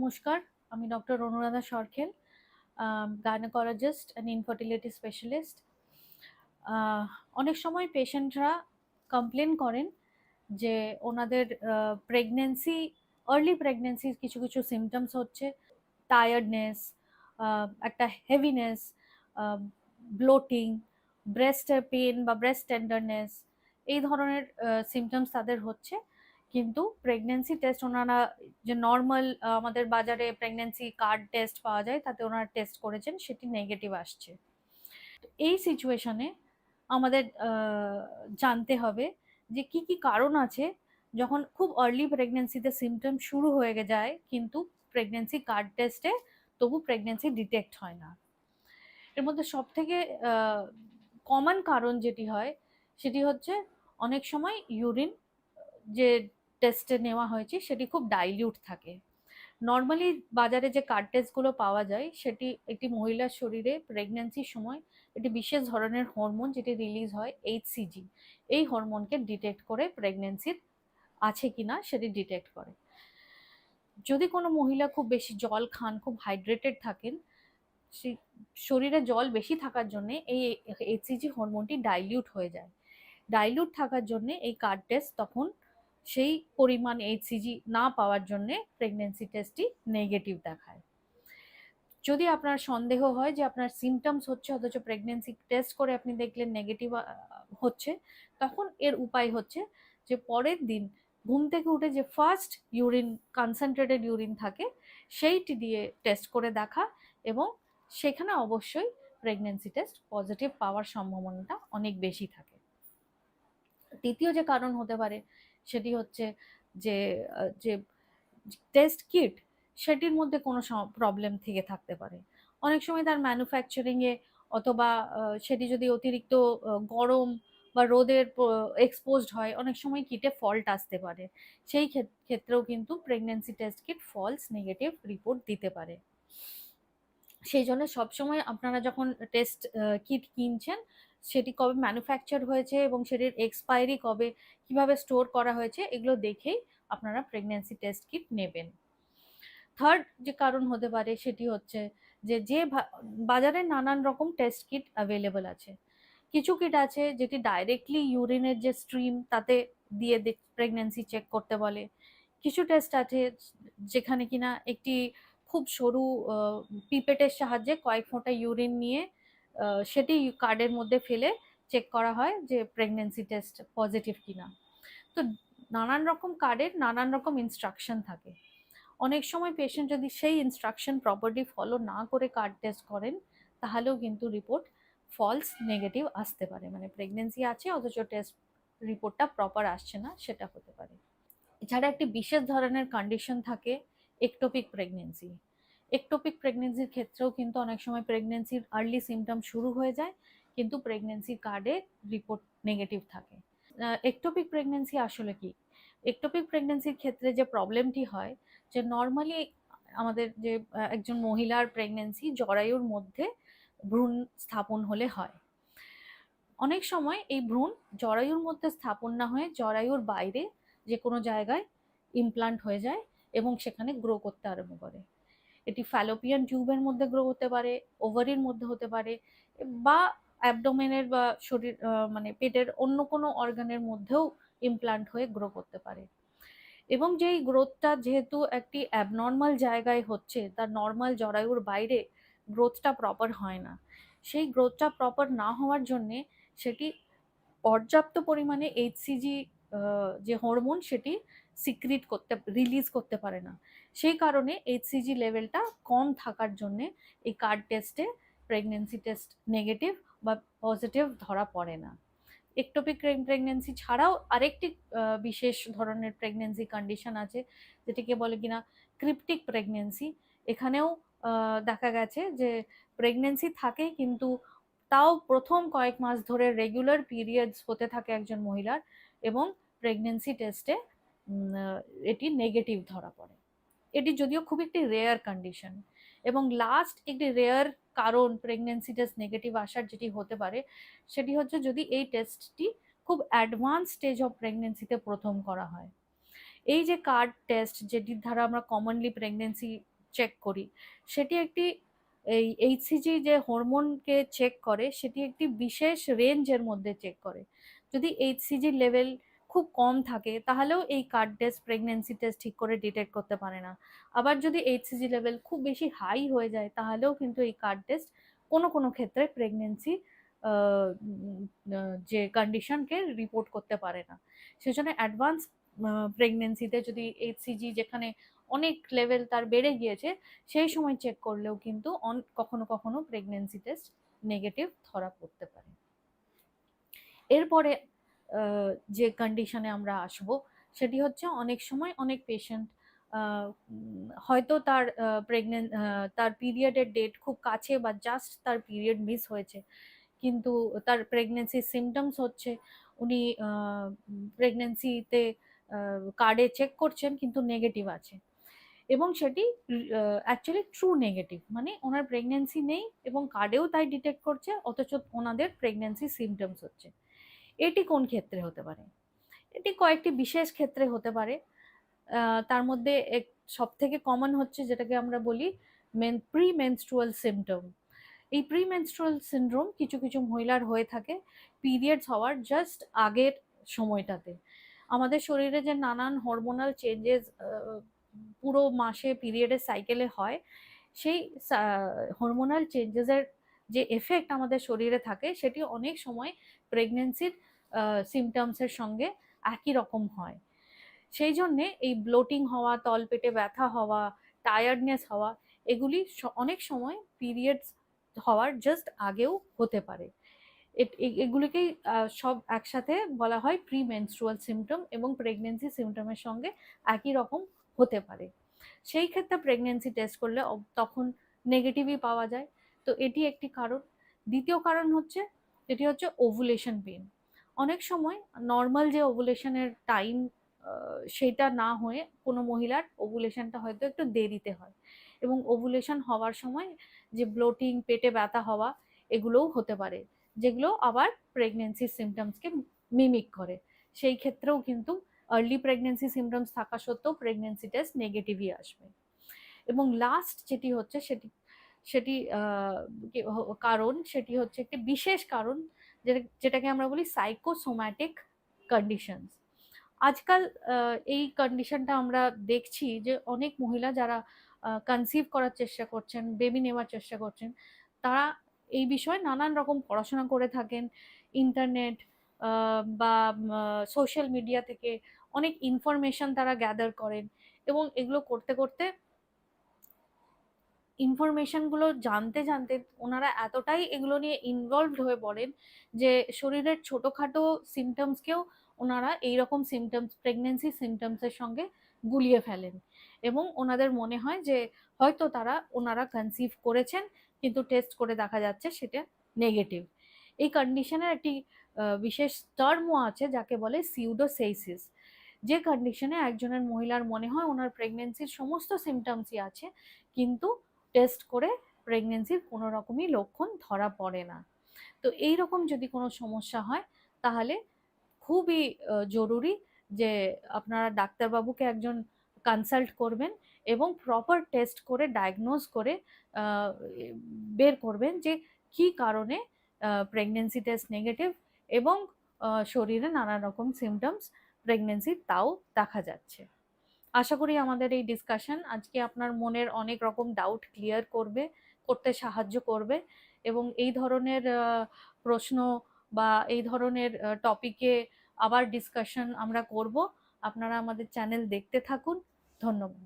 নমস্কার, আমি doctor Anuradha Sarkhel, gynaecologist and infertility specialist. অনেক সময় পেশেন্টরা কমপ্লেন করেন যে ওনাদের প্রেগনেন্সি আর্লি প্রেগনেন্সির কিছু কিছু সিমটমস হচ্ছে টায়ার্ডনেস, একটা হেভিনেস, ব্লোটিং, ব্রেস্টের পেন বা ব্রেস্ট টেন্ডারনেস, এই ধরনের সিমটমস তাদের হচ্ছে। কিন্তু প্রেগনেন্সি টেস্ট ওনারা যে নর্মাল আমাদের বাজারে প্রেগনেন্সি কার্ড টেস্ট পাওয়া যায় তাতে ওনারা টেস্ট করেছেন, সেটি নেগেটিভ আসছে। এই সিচুয়েশনে আমাদের জানতে হবে যে কি কি কারণ আছে যখন খুব আর্লি প্রেগনেন্সিতে সিমটম শুরু হয়ে যায় কিন্তু প্রেগনেন্সি কার্ড টেস্টে তবু প্রেগনেন্সি ডিটেক্ট হয় না। এর মধ্যে সব থেকে কমন কারণ যেটি হয় সেটি হচ্ছে অনেক সময় ইউরিন যে টেস্টে নেওয়া হয়েছে সেটি খুব ডাইলিউট থাকে। নর্মালি বাজারে যে কার্ড টেস্টগুলো পাওয়া যায় সেটি একটি মহিলার শরীরে প্রেগন্যান্সির সময় একটি বিশেষ ধরনের হরমোন যেটি রিলিজ হয় এইচসিজি, এই হরমোনকে ডিটেক্ট করে প্রেগন্যান্সির আছে কিনা সেটি ডিটেক্ট করে। যদি কোনো মহিলা খুব বেশি জল খান, খুব হাইড্রেটেড থাকেন, সেই শরীরে জল বেশি থাকার জন্য এই এইচসিজি হরমোনটি ডাইলিউট হয়ে যায়। ডাইলিউট থাকার জন্য এই কার্ড টেস্ট তখন সেই পরিমাণ এইচসিজি না পাওয়ার জন্য প্রেগন্যান্সি টেস্টটি নেগেটিভ দেখায়। যদি আপনার সন্দেহ হয় যে আপনার সিমটমস হচ্ছে অথচ প্রেগন্যান্সি টেস্ট করে আপনি দেখলেন নেগেটিভ হচ্ছে, তখন এর উপায় হচ্ছে যে পরের দিন ঘুম থেকে উঠে যে ফার্স্ট ইউরিন, কনসেন্ট্রেটেড ইউরিন থাকে সেইটি দিয়ে টেস্ট করে দেখা, এবং সেখানে অবশ্যই প্রেগন্যান্সি টেস্ট পজিটিভ পাওয়ার সম্ভাবনাটা অনেক বেশি থাকে। তৃতীয় যে কারণ হতে পারে সেটি হচ্ছে যে যে টেস্ট কিট সেটির মধ্যে কোনো প্রবলেম থেকে থাকতে পারে। অনেক সময় তার ম্যানুফ্যাকচারিংয়ে অথবা সেটি যদি অতিরিক্ত গরম বা রোদের এক্সপোজড হয়, অনেক সময় কিটে ফল্ট আসতে পারে। সেই ক্ষেত্রেও কিন্তু pregnancy test kit false negative report দিতে পারে। সেই জন্য সবসময় আপনারা যখন টেস্ট কিট কিনছেন সেটি কবে ম্যানুফ্যাকচার হয়েছে এবং সেটির এক্সপায়ারি কবে, কিভাবে স্টোর করা হয়েছে, এগুলো দেখেই আপনারা প্রেগন্যান্সি টেস্ট কিট নেবেন। থার্ড যে কারণ হতে পারে সেটি হচ্ছে যে বাজারে নানান রকম টেস্ট কিট অ্যাভেলেবল আছে। কিছু কিট আছে যেটি ডাইরেক্টলি ইউরিনের যে স্ট্রিম তাতে দিয়ে প্রেগন্যান্সি চেক করতে বলে। কিছু টেস্ট আছে যেখানে কিনা একটি খুব সরু পিপেটের সাহায্যে কয়েক ফোঁটা ইউরিন নিয়ে সেটি কার্ডের মধ্যে ফেলে চেক করা হয় যে প্রেগন্যান্সি টেস্ট পজিটিভ কিনা। তো নানান রকম কার্ডের নানান রকম ইনস্ট্রাকশন থাকে। অনেক সময় পেশেন্ট যদি সেই ইনস্ট্রাকশন প্রপারলি ফলো না করে কার্ড টেস্ট করেন তাহলেও কিন্তু রিপোর্ট ফলস নেগেটিভ আসতে পারে, মানে প্রেগনেন্সি আছে অথচ টেস্ট রিপোর্টটা প্রপার আসছে না, সেটা হতে পারে। এছাড়া একটি বিশেষ ধরনের কন্ডিশন থাকে একটোপিক প্রেগনেন্সি। একটোপিক প্রেগনেন্সির ক্ষেত্রেও কিন্তু অনেক সময় প্রেগনেন্সির আর্লি সিমটম শুরু হয়ে যায় কিন্তু প্রেগনেন্সি কার্ডে রিপোর্ট নেগেটিভ থাকে। একটোপিক প্রেগনেন্সি আসলে কি? একটোপিক প্রেগনেন্সির ক্ষেত্রে যে প্রবলেমটি হয় যে নর্মালি আমাদের যে একজন মহিলার প্রেগনেন্সি জরায়ুর মধ্যে ভ্রূণ স্থাপন হলে হয়। অনেক সময় এই ভ্রূণ জরায়ুর মধ্যে স্থাপন না হয়ে জরায়ুর বাইরে যে কোনো জায়গায় ইমপ্লান্ট হয়ে যায় এবং সেখানে গ্রো করতে আরম্ভ করে। এটি ফ্যালোপিয়ান টিউবের মধ্যে গ্রো হতে পারে, ওভারির মধ্যে হতে পারে, বা অ্যাবডোমেনের বা শরীর মানে পেটের অন্য কোনো অর্গানের মধ্যেও ইমপ্লান্ট হয়ে গ্রো করতে পারে। এবং যেই গ্রোথটা যেহেতু একটি অ্যাবনর্মাল জায়গায় হচ্ছে, তার নর্মাল জরায়ুর বাইরে গ্রোথটা প্রপার হয় না। সেই গ্রোথটা প্রপার না হওয়ার জন্যে সেটি পর্যাপ্ত পরিমাণে এইচসিজি যে হরমোন সেটি সিক্রিট করতে, রিলিজ করতে পারে না। সেই কারণে এইচসিজি লেভেলটা কম থাকার জন্যে এই কার্ড টেস্টে প্রেগনেন্সি টেস্ট নেগেটিভ বা পজিটিভ ধরা পড়ে না। একটোপিক প্রেগনেন্সি ছাড়াও আরেকটি বিশেষ ধরনের প্রেগনেন্সি কন্ডিশন আছে যেটিকে বলে কিনা ক্রিপ্টিক প্রেগনেন্সি। এখানেও দেখা গেছে যে প্রেগনেন্সি থাকে কিন্তু তাও প্রথম কয়েক মাস ধরে রেগুলার পিরিয়ডস হতে থাকে একজন মহিলার এবং প্রেগনেন্সি টেস্টে এটি নেগেটিভ ধরা পড়ে। এটি যদিও খুব একটি রেয়ার কন্ডিশন। এবং লাস্ট একটি রেয়ার কারণ প্রেগনেন্সি টেস্ট নেগেটিভ আসার যেটি হতে পারে সেটি হচ্ছে যদি এই টেস্টটি খুব অ্যাডভান্স স্টেজ অফ প্রেগনেন্সিতে প্রথম করা হয়। এই যে কার্ড টেস্ট যেটির দ্বারা আমরা কমনলি প্রেগনেন্সি চেক করি, সেটি একটি এই এইচসিজি যে হরমোনকে চেক করে সেটি একটি বিশেষ রেঞ্জের মধ্যে চেক করে। যদি এইচসিজি লেভেল খুব কম থাকে তাহলেও এই কার্ড টেস্ট প্রেগনেন্সি টেস্ট ঠিক করে ডিটেক্ট করতে পারে না। আবার যদি এইচসিজি লেভেল খুব বেশি হাই হয়ে যায় তাহলেও কিন্তু এই কার্ড টেস্ট কোনো কোনো ক্ষেত্রে প্রেগনেন্সি যে কন্ডিশনকে রিপোর্ট করতে পারে না। সেজন্য অ্যাডভান্স প্রেগনেন্সিতে যদি এইচসিজি যেখানে অনেক লেভেল তার বেড়ে গিয়েছে সেই সময় চেক করলেও কিন্তু কখনো কখনো প্রেগনেন্সি টেস্ট নেগেটিভ ধরা পড়তে পারে। এরপরে যে কন্ডিশনে আমরা আসব সেটি হচ্ছে অনেক সময় অনেক পেশেন্ট হয়তো তার তার পিরিয়ডের ডেট খুব কাছে বা জাস্ট তার পিরিয়ড মিস হয়েছে, কিন্তু তার প্রেগনেন্সির সিমটমস হচ্ছে উনি প্রেগনেন্সিতে কার্ডে চেক করছেন কিন্তু নেগেটিভ আছে, এবং সেটি অ্যাকচুয়ালি ট্রু নেগেটিভ, মানে ওনার প্রেগনেন্সি নেই এবং কার্ডেও তাই ডিটেক্ট করছে, অথচ ওনাদের প্রেগনেন্সি সিমটমস হচ্ছে। এটি কোন ক্ষেত্রে হতে পারে? এটি কয়েকটি বিশেষ ক্ষেত্রে হতে পারে। তার মধ্যে সব থেকে কমন হচ্ছে যেটাকে আমরা বলি প্রি মেনস্ট্রুয়াল সিমটম। এই প্রি মেনস্ট্রুয়াল সিনড্রোম কিছু কিছু মহিলার হয়ে থাকে পিরিয়ডস হওয়ার জাস্ট আগের সময়টাতে। আমাদের শরীরে যে নানান হরমোনাল চেঞ্জেস পুরো মাসে পিরিয়ডের সাইকেলে হয়, সেই হরমোনাল চেঞ্জেসের যে এফেক্ট আমাদের শরীরে থাকে সেটি অনেক সময় প্রেগনেন্সির সিমটমসের সঙ্গে একই রকম হয়। সেই জন্যে এই ব্লোটিং হওয়া, তলপেটে ব্যথা হওয়া, টায়ার্ডনেস হওয়া, এগুলি অনেক সময় পিরিয়ডস হওয়ার জাস্ট আগেও হতে পারে। এগুলিকেই সব একসাথে বলা হয় প্রি মেনস্ট্রুয়াল সিমটম, এবং প্রেগনেন্সি সিমটমের সঙ্গে একই রকম হতে পারে। সেই ক্ষেত্রে প্রেগনেন্সি টেস্ট করলে তখন নেগেটিভই পাওয়া যায়। তো এটি একটি কারণ। দ্বিতীয় কারণ হচ্ছে, এটি হচ্ছে ওভুলেশন পেন। অনেক সময় নর্মাল যে ওভুলেশনের টাইম সেটা না হয়ে কোনো মহিলার ওভুলেশনটা হয়তো একটু দেরিতে হয়, এবং ওভুলেশন হওয়ার সময় যে ব্লোটিং, পেটে ব্যথা হওয়া, এগুলোও হতে পারে, যেগুলো আবার প্রেগনেন্সির সিমটমসকে মিমিক করে। সেই ক্ষেত্রেও কিন্তু আর্লি প্রেগনেন্সি সিমটমস থাকা সত্ত্বেও প্রেগনেন্সি টেস্ট নেগেটিভই আসবে। এবং লাস্ট যেটি হচ্ছে সেটি সেটি কারণ, সেটি হচ্ছে একটি বিশেষ কারণ যেটাকে আমরা বলি সাইকোসোম্যাটিক কন্ডিশনস। আজকাল এই কন্ডিশনটা আমরা দেখছি যে অনেক মহিলা যারা কনসিভ করার চেষ্টা করছেন, বেবি নেওয়ার চেষ্টা করছেন, তারা এই বিষয়ে নানান রকম পড়াশোনা করে থাকেন। ইন্টারনেট বা সোশ্যাল মিডিয়া থেকে অনেক ইনফরমেশন তারা গ্যাদার করেন, এবং এগুলো করতে করতে ইনফরমেশনগুলো জানতে জানতে ওনারা এতটাই এগুলো নিয়ে ইনভলভড হয়ে পড়েন যে শরীরের ছোটোখাটো সিমটমসকেও ওনারা এইরকম সিমটমস, প্রেগনেন্সি সিমটমসের সঙ্গে গুলিয়ে ফেলেন, এবং ওনাদের মনে হয় যে হয়তো ওনারা কনসিভ করেছেন, কিন্তু টেস্ট করে দেখা যাচ্ছে সেটা নেগেটিভ। এই কন্ডিশনের একটি বিশেষ টার্মও আছে যাকে বলে সিউডোসেইসিস, যে কন্ডিশনে একজনের মহিলার মনে হয় ওনার প্রেগনেন্সির সমস্ত সিমটমসই আছে, কিন্তু টেস্ট করে প্রেগনেন্সির কোনো রকমই লক্ষণ ধরা পড়ে না। তো এই রকম যদি কোনো সমস্যা হয় তাহলে খুবই জরুরি যে আপনারা ডাক্তারবাবুকে একজন কনসাল্ট করবেন এবং প্রপার টেস্ট করে ডায়াগনোজ করে বের করবেন যে কি কারণে প্রেগনেন্সি টেস্ট নেগেটিভ, এবং শরীরে নানা রকম সিমটমস প্রেগনেন্সির তাও দেখা যাচ্ছে। আশা করি আমাদের এই ডিসকাশন আজকে আপনার মনের অনেক রকম ডাউট ক্লিয়ার করতে সাহায্য করবে, এবং এই ধরনের প্রশ্ন বা এই ধরনের টপিকে আবার ডিসকাশন আমরা করব। আপনারা আমাদের চ্যানেল দেখতে থাকুন। ধন্যবাদ।